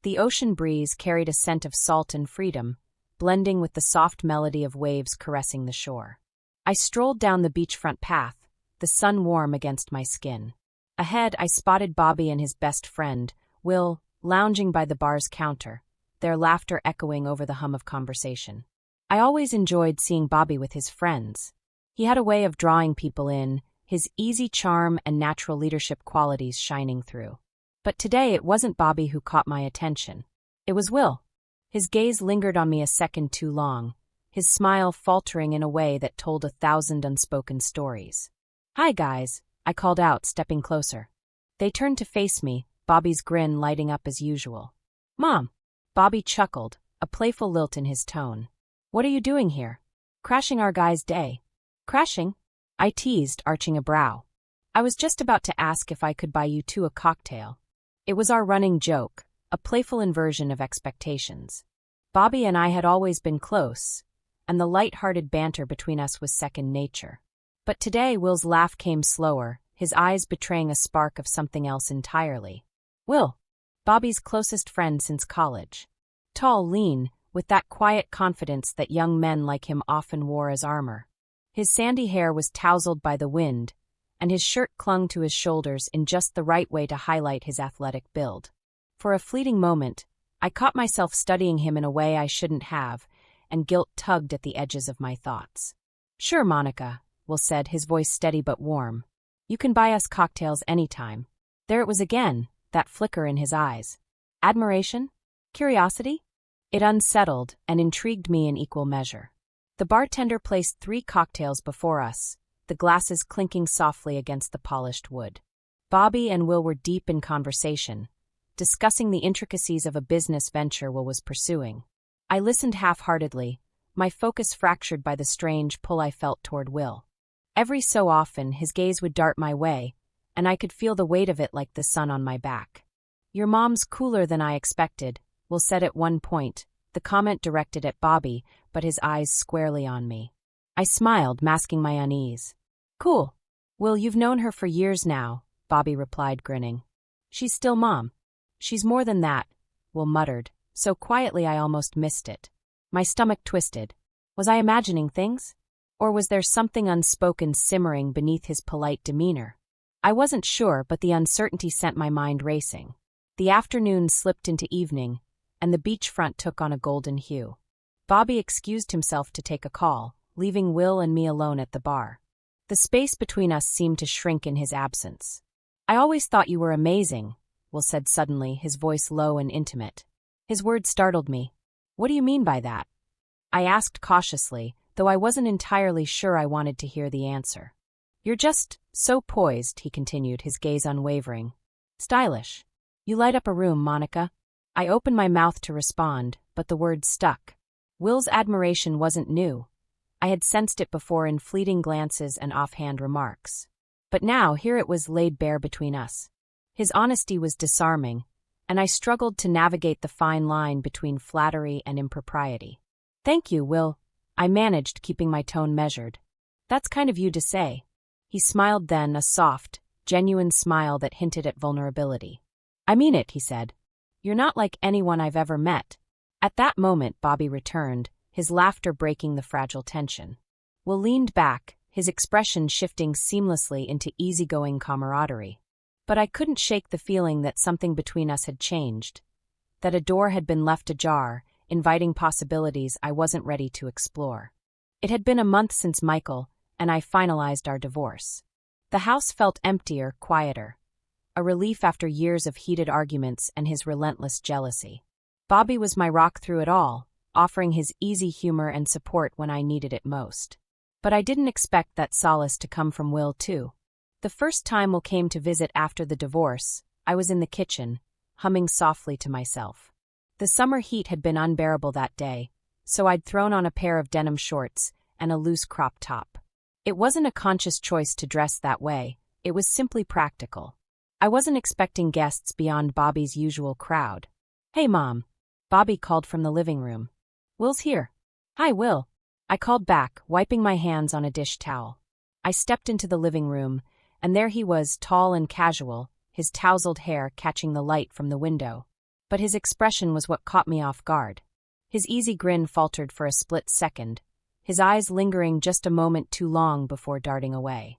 The ocean breeze carried a scent of salt and freedom, blending with the soft melody of waves caressing the shore. I strolled down the beachfront path, the sun warm against my skin. Ahead, I spotted Bobby and his best friend, Will, lounging by the bar's counter, their laughter echoing over the hum of conversation. I always enjoyed seeing Bobby with his friends. He had a way of drawing people in, his easy charm and natural leadership qualities shining through. But today it wasn't Bobby who caught my attention. It was Will. His gaze lingered on me a second too long, his smile faltering in a way that told 1,000 unspoken stories. "Hi, guys," I called out, stepping closer. They turned to face me, Bobby's grin lighting up as usual. "Mom," Bobby chuckled, a playful lilt in his tone. "What are you doing here? Crashing our guy's day." "Crashing?" I teased, arching a brow. "I was just about to ask if I could buy you two a cocktail." It was our running joke, a playful inversion of expectations. Bobby and I had always been close, and the light-hearted banter between us was second nature. But today Will's laugh came slower, his eyes betraying a spark of something else entirely. Will, Bobby's closest friend since college. Tall, lean, with that quiet confidence that young men like him often wore as armor. His sandy hair was tousled by the wind, and his shirt clung to his shoulders in just the right way to highlight his athletic build. For a fleeting moment, I caught myself studying him in a way I shouldn't have, and guilt tugged at the edges of my thoughts. "Sure, Monica," Will said, his voice steady but warm. "You can buy us cocktails anytime." There it was again, that flicker in his eyes. Admiration? Curiosity? It unsettled and intrigued me in equal measure. The bartender placed 3 cocktails before us, the glasses clinking softly against the polished wood. Bobby and Will were deep in conversation, discussing the intricacies of a business venture Will was pursuing. I listened half-heartedly, my focus fractured by the strange pull I felt toward Will. Every so often, his gaze would dart my way, and I could feel the weight of it like the sun on my back. "Your mom's cooler than I expected," Will said at one point, the comment directed at Bobby, but his eyes squarely on me. I smiled, masking my unease. "Cool. Will, you've known her for years now," Bobby replied, grinning. "She's still Mom." "She's more than that," Will muttered, so quietly I almost missed it. My stomach twisted. Was I imagining things? Or was there something unspoken simmering beneath his polite demeanor? I wasn't sure, but the uncertainty sent my mind racing. The afternoon slipped into evening, and the beachfront took on a golden hue. Bobby excused himself to take a call, leaving Will and me alone at the bar. The space between us seemed to shrink in his absence. "I always thought you were amazing," Will said suddenly, his voice low and intimate. His words startled me. "What do you mean by that?" I asked cautiously, though I wasn't entirely sure I wanted to hear the answer. "You're just so poised," he continued, his gaze unwavering. "Stylish. You light up a room, Monica." I opened my mouth to respond, but the words stuck. Will's admiration wasn't new. I had sensed it before in fleeting glances and offhand remarks. But now here it was laid bare between us. His honesty was disarming, and I struggled to navigate the fine line between flattery and impropriety. "Thank you, Will," I managed, keeping my tone measured. "That's kind of you to say." He smiled then, a soft, genuine smile that hinted at vulnerability. "I mean it," he said. "You're not like anyone I've ever met." At that moment, Bobby returned, his laughter breaking the fragile tension. Will leaned back, his expression shifting seamlessly into easygoing camaraderie. But I couldn't shake the feeling that something between us had changed, that a door had been left ajar, inviting possibilities I wasn't ready to explore. It had been a month since Michael and I finalized our divorce. The house felt emptier, quieter, a relief after years of heated arguments and his relentless jealousy. Bobby was my rock through it all, offering his easy humor and support when I needed it most. But I didn't expect that solace to come from Will, too. The first time Will came to visit after the divorce, I was in the kitchen, humming softly to myself. The summer heat had been unbearable that day, so I'd thrown on a pair of denim shorts and a loose crop top. It wasn't a conscious choice to dress that way, it was simply practical. I wasn't expecting guests beyond Bobby's usual crowd. "Hey, Mom," Bobby called from the living room. "Will's here." "Hi, Will," I called back, wiping my hands on a dish towel. I stepped into the living room, and there he was, tall and casual, his tousled hair catching the light from the window. But his expression was what caught me off guard. His easy grin faltered for a split second, his eyes lingering just a moment too long before darting away.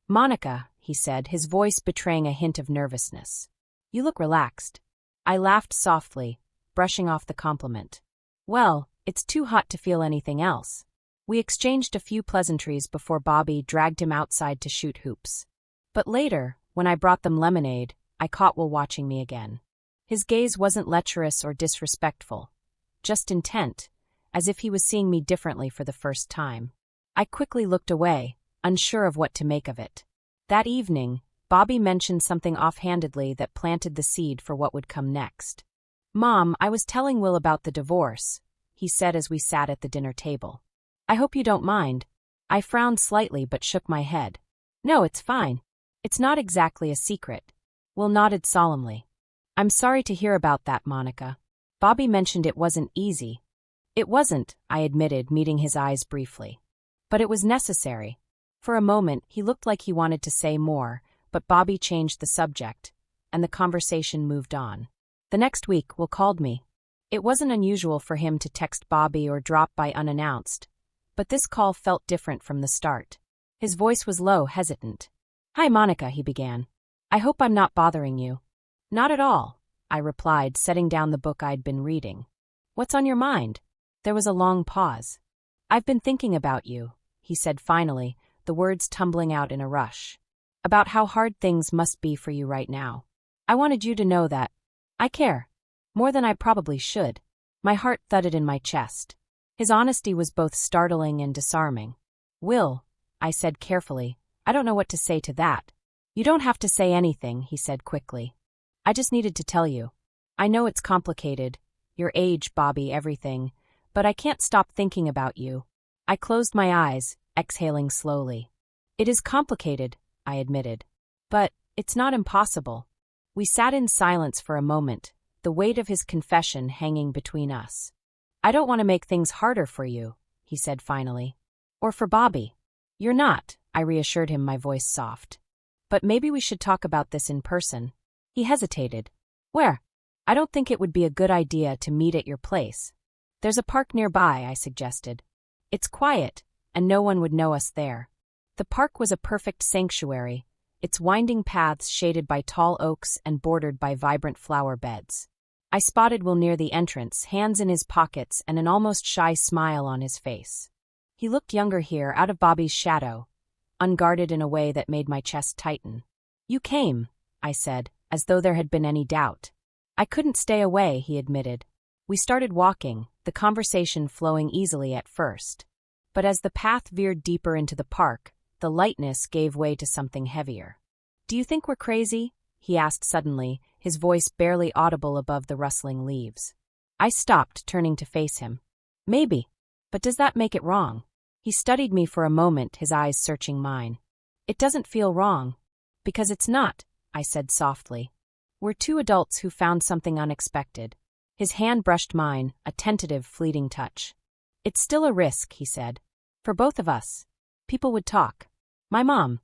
"Monica," he said, his voice betraying a hint of nervousness. "You look relaxed." I laughed softly, brushing off the compliment. "Well, it's too hot to feel anything else." We exchanged a few pleasantries before Bobby dragged him outside to shoot hoops. But later, when I brought them lemonade, I caught Will watching me again. His gaze wasn't lecherous or disrespectful, just intent, as if he was seeing me differently for the first time. I quickly looked away, unsure of what to make of it. That evening, Bobby mentioned something offhandedly that planted the seed for what would come next. "Mom, I was telling Will about the divorce," he said as we sat at the dinner table. "I hope you don't mind." I frowned slightly but shook my head. "No, it's fine. It's not exactly a secret." Will nodded solemnly. "I'm sorry to hear about that, Monica. Bobby mentioned it wasn't easy." "It wasn't," I admitted, meeting his eyes briefly. "But it was necessary." For a moment, he looked like he wanted to say more, but Bobby changed the subject, and the conversation moved on. The next week, Will called me. It wasn't unusual for him to text Bobby or drop by unannounced, but this call felt different from the start. His voice was low, hesitant. "Hi, Monica," he began. "I hope I'm not bothering you." "Not at all," I replied, setting down the book I'd been reading. "What's on your mind?" There was a long pause. "I've been thinking about you," he said finally, the words tumbling out in a rush. "About how hard things must be for you right now. I wanted you to know that I care. More than I probably should." My heart thudded in my chest. His honesty was both startling and disarming. "Will," I said carefully, "I don't know what to say to that." "You don't have to say anything," he said quickly. "I just needed to tell you. I know it's complicated. Your age, Bobby, everything. But I can't stop thinking about you." I closed my eyes, exhaling slowly. "It is complicated," I admitted. "But it's not impossible." We sat in silence for a moment, the weight of his confession hanging between us. "I don't want to make things harder for you," he said finally. "Or for Bobby." "You're not," I reassured him, my voice soft. "But maybe we should talk about this in person." He hesitated. "Where?" "I don't think it would be a good idea to meet at your place." "There's a park nearby," I suggested. "It's quiet, and no one would know us there." The park was a perfect sanctuary, its winding paths shaded by tall oaks and bordered by vibrant flower beds. I spotted Will near the entrance, hands in his pockets and an almost shy smile on his face. He looked younger here, out of Bobby's shadow, unguarded in a way that made my chest tighten. "You came," I said, as though there had been any doubt. "I couldn't stay away," he admitted. We started walking, the conversation flowing easily at first. But as the path veered deeper into the park, the lightness gave way to something heavier. "Do you think we're crazy?" he asked suddenly, his voice barely audible above the rustling leaves. I stopped, turning to face him. "Maybe. But does that make it wrong?" He studied me for a moment, his eyes searching mine. "It doesn't feel wrong." "Because it's not," I said softly. "We're two adults who found something unexpected." His hand brushed mine, a tentative, fleeting touch. "It's still a risk," he said. "For both of us. People would talk. My mom."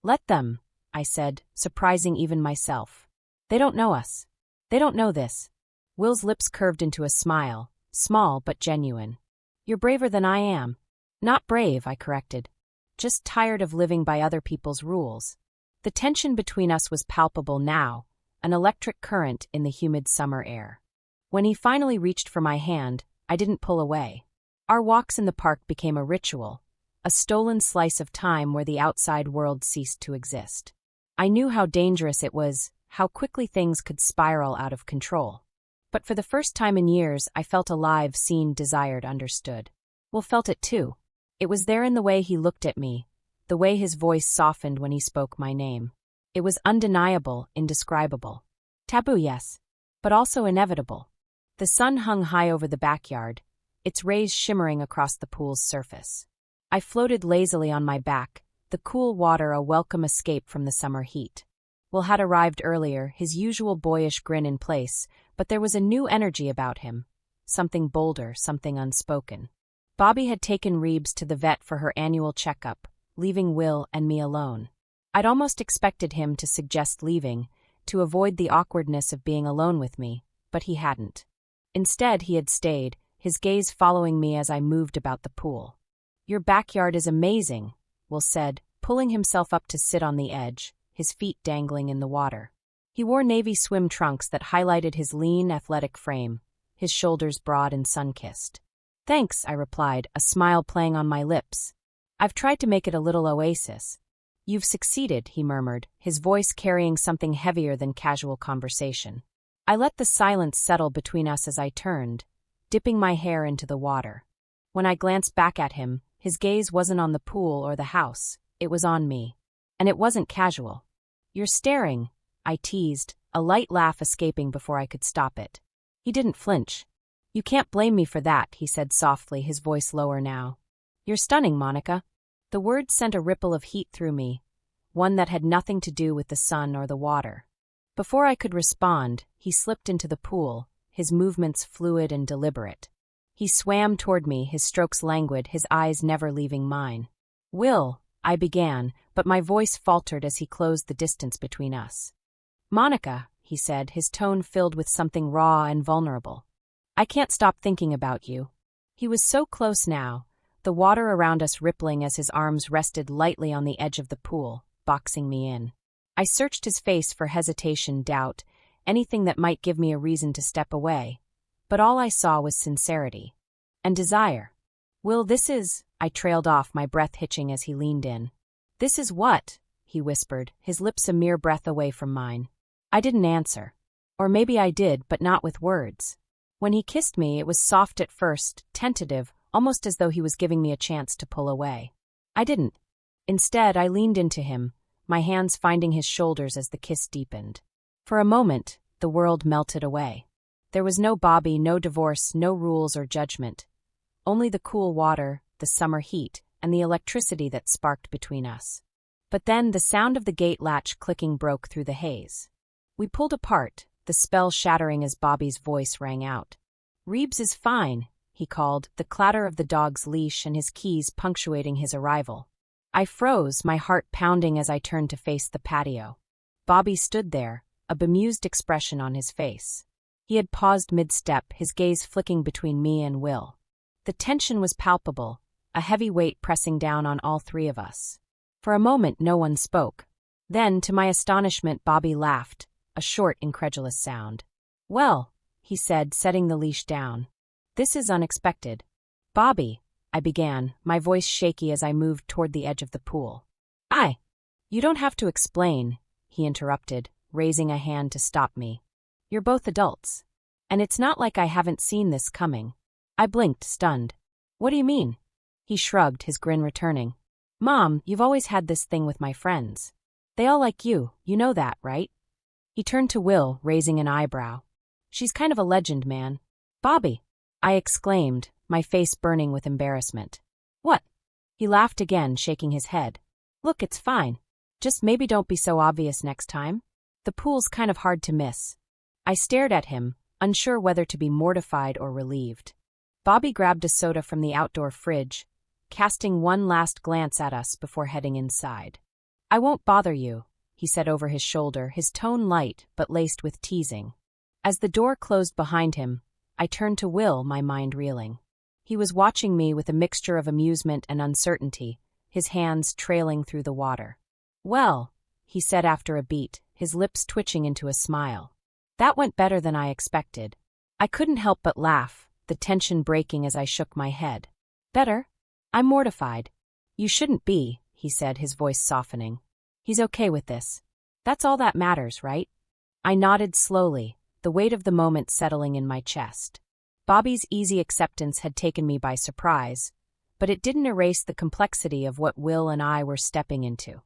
"Let them," I said, surprising even myself. "They don't know us. They don't know this." Will's lips curved into a smile, small but genuine. "You're braver than I am." "Not brave," I corrected. "Just tired of living by other people's rules." The tension between us was palpable now, an electric current in the humid summer air. When he finally reached for my hand, I didn't pull away. Our walks in the park became a ritual, a stolen slice of time where the outside world ceased to exist. I knew how dangerous it was, how quickly things could spiral out of control. But for the first time in years, I felt alive, seen, desired, understood. Will felt it too. It was there in the way he looked at me, the way his voice softened when he spoke my name. It was undeniable, indescribable. Taboo, yes, but also inevitable. The sun hung high over the backyard, its rays shimmering across the pool's surface. I floated lazily on my back, the cool water a welcome escape from the summer heat. Will had arrived earlier, his usual boyish grin in place, but there was a new energy about him, something bolder, something unspoken. Bobby had taken Reebs to the vet for her annual checkup, leaving Will and me alone. I'd almost expected him to suggest leaving, to avoid the awkwardness of being alone with me, but he hadn't. Instead, he had stayed, his gaze following me as I moved about the pool. "Your backyard is amazing," Will said, pulling himself up to sit on the edge, his feet dangling in the water. He wore navy swim trunks that highlighted his lean, athletic frame, his shoulders broad and sun-kissed. "Thanks," I replied, a smile playing on my lips. "I've tried to make it a little oasis." "You've succeeded," he murmured, his voice carrying something heavier than casual conversation. I let the silence settle between us as I turned, dipping my hair into the water. When I glanced back at him, his gaze wasn't on the pool or the house, it was on me. And it wasn't casual. "You're staring," I teased, a light laugh escaping before I could stop it. He didn't flinch. "You can't blame me for that," he said softly, his voice lower now. "You're stunning, Monica." The words sent a ripple of heat through me, one that had nothing to do with the sun or the water. Before I could respond, he slipped into the pool, his movements fluid and deliberate. He swam toward me, his strokes languid, his eyes never leaving mine. "Will," I began, but my voice faltered as he closed the distance between us. "Monica," he said, his tone filled with something raw and vulnerable. "I can't stop thinking about you." He was so close now, the water around us rippling as his arms rested lightly on the edge of the pool, boxing me in. I searched his face for hesitation, doubt, anything that might give me a reason to step away, but all I saw was sincerity. And desire. "Will, this is—" I trailed off, my breath hitching as he leaned in. "This is what?" he whispered, his lips a mere breath away from mine. I didn't answer. Or maybe I did, but not with words. When he kissed me, it was soft at first, tentative, almost as though he was giving me a chance to pull away. I didn't. Instead, I leaned into him, my hands finding his shoulders as the kiss deepened. For a moment, the world melted away. There was no Bobby, no divorce, no rules or judgment. Only the cool water, the summer heat, and the electricity that sparked between us. But then the sound of the gate latch clicking broke through the haze. We pulled apart, the spell shattering as Bobby's voice rang out. "Reeves is fine," he called, the clatter of the dog's leash and his keys punctuating his arrival. I froze, my heart pounding as I turned to face the patio. Bobby stood there, a bemused expression on his face. He had paused mid-step, his gaze flicking between me and Will. The tension was palpable, a heavy weight pressing down on all three of us. For a moment no one spoke. Then, to my astonishment, Bobby laughed, a short, incredulous sound. "Well," he said, setting the leash down. "This is unexpected." "Bobby," I began, my voice shaky as I moved toward the edge of the pool. "You don't have to explain," he interrupted, raising a hand to stop me. "You're both adults. And it's not like I haven't seen this coming." I blinked, stunned. "What do you mean?" He shrugged, his grin returning. "Mom, you've always had this thing with my friends. They all like you know that, right?" He turned to Will, raising an eyebrow. "She's kind of a legend, man." "Bobby!" I exclaimed, my face burning with embarrassment. "What?" He laughed again, shaking his head. "Look, it's fine. Just maybe don't be so obvious next time. The pool's kind of hard to miss." I stared at him, unsure whether to be mortified or relieved. Bobby grabbed a soda from the outdoor fridge, casting one last glance at us before heading inside. "I won't bother you," he said over his shoulder, his tone light but laced with teasing. As the door closed behind him, I turned to Will, my mind reeling. He was watching me with a mixture of amusement and uncertainty, his hands trailing through the water. "Well," he said after a beat, his lips twitching into a smile. "That went better than I expected." I couldn't help but laugh, the tension breaking as I shook my head. "Better? I'm mortified." "You shouldn't be," he said, his voice softening. "He's okay with this. That's all that matters, right?" I nodded slowly, the weight of the moment settling in my chest. Bobby's easy acceptance had taken me by surprise, but it didn't erase the complexity of what Will and I were stepping into.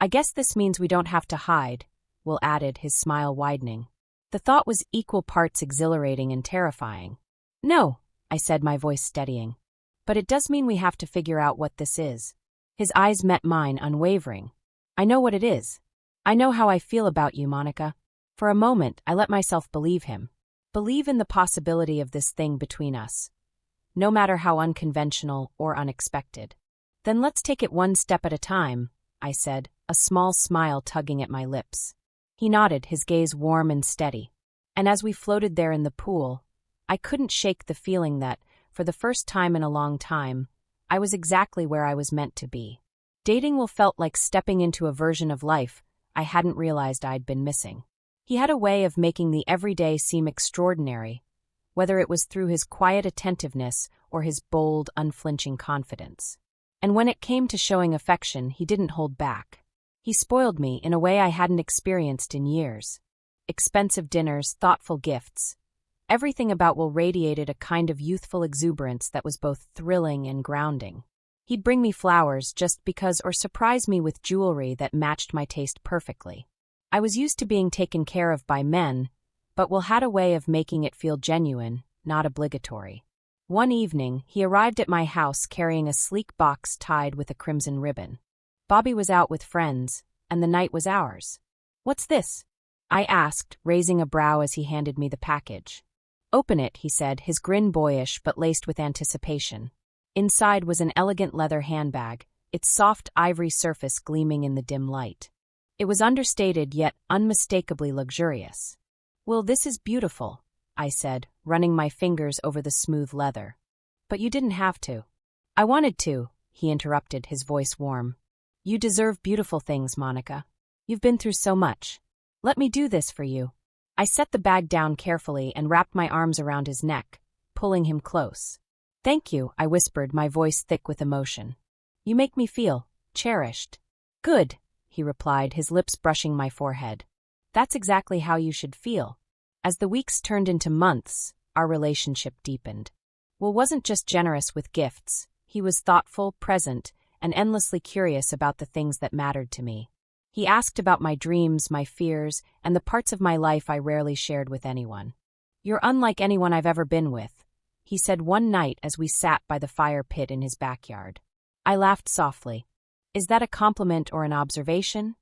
"I guess this means we don't have to hide," Will added, his smile widening. The thought was equal parts exhilarating and terrifying. "No," I said, my voice steadying. "But it does mean we have to figure out what this is." His eyes met mine, unwavering. "I know what it is. I know how I feel about you, Monica." For a moment, I let myself believe him. Believe in the possibility of this thing between us, no matter how unconventional or unexpected. "Then let's take it one step at a time," I said, a small smile tugging at my lips. He nodded, his gaze warm and steady. And as we floated there in the pool, I couldn't shake the feeling that, for the first time in a long time, I was exactly where I was meant to be. Dating Will felt like stepping into a version of life I hadn't realized I'd been missing. He had a way of making the everyday seem extraordinary, whether it was through his quiet attentiveness or his bold, unflinching confidence. And when it came to showing affection, he didn't hold back. He spoiled me in a way I hadn't experienced in years. Expensive dinners, thoughtful gifts. Everything about Will radiated a kind of youthful exuberance that was both thrilling and grounding. He'd bring me flowers just because or surprise me with jewelry that matched my taste perfectly. I was used to being taken care of by men, but Will had a way of making it feel genuine, not obligatory. One evening, he arrived at my house carrying a sleek box tied with a crimson ribbon. Bobby was out with friends, and the night was ours. "What's this?" I asked, raising a brow as he handed me the package. "Open it," he said, his grin boyish but laced with anticipation. Inside was an elegant leather handbag, its soft ivory surface gleaming in the dim light. It was understated yet unmistakably luxurious. "Will, this is beautiful," I said, running my fingers over the smooth leather. "But you didn't have to." "I wanted to," he interrupted, his voice warm. "You deserve beautiful things, Monica. You've been through so much. Let me do this for you." I set the bag down carefully and wrapped my arms around his neck, pulling him close. "Thank you," I whispered, my voice thick with emotion. "You make me feel cherished." "Good," he replied, his lips brushing my forehead. "That's exactly how you should feel." As the weeks turned into months, our relationship deepened. Will wasn't just generous with gifts. He was thoughtful, present, and endlessly curious about the things that mattered to me. He asked about my dreams, my fears, and the parts of my life I rarely shared with anyone. "You're unlike anyone I've ever been with," he said one night as we sat by the fire pit in his backyard. I laughed softly. "Is that a compliment or an observation?"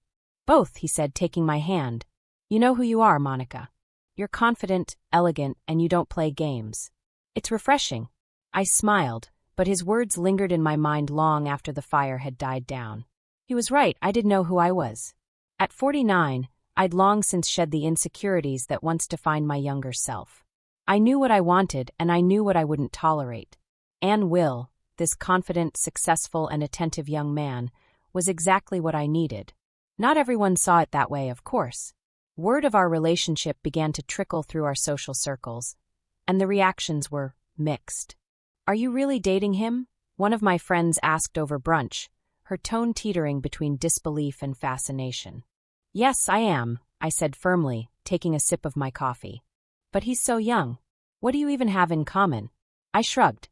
"Both," he said, taking my hand. "You know who you are, Monica. You're confident, elegant, and you don't play games. It's refreshing." I smiled, but his words lingered in my mind long after the fire had died down. He was right, I didn't know who I was. At 49, I'd long since shed the insecurities that once defined my younger self. I knew what I wanted, and I knew what I wouldn't tolerate. And Will, this confident, successful, and attentive young man, was exactly what I needed. Not everyone saw it that way, of course. Word of our relationship began to trickle through our social circles, and the reactions were mixed. "Are you really dating him?" one of my friends asked over brunch, her tone teetering between disbelief and fascination. "Yes, I am," I said firmly, taking a sip of my coffee. "But he's so young. What do you even have in common?" I shrugged.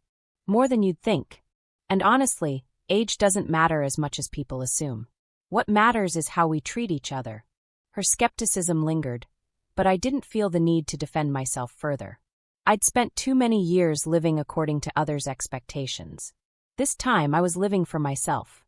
"More than you'd think. And honestly, age doesn't matter as much as people assume. What matters is how we treat each other." Her skepticism lingered, but I didn't feel the need to defend myself further. I'd spent too many years living according to others' expectations. This time I was living for myself.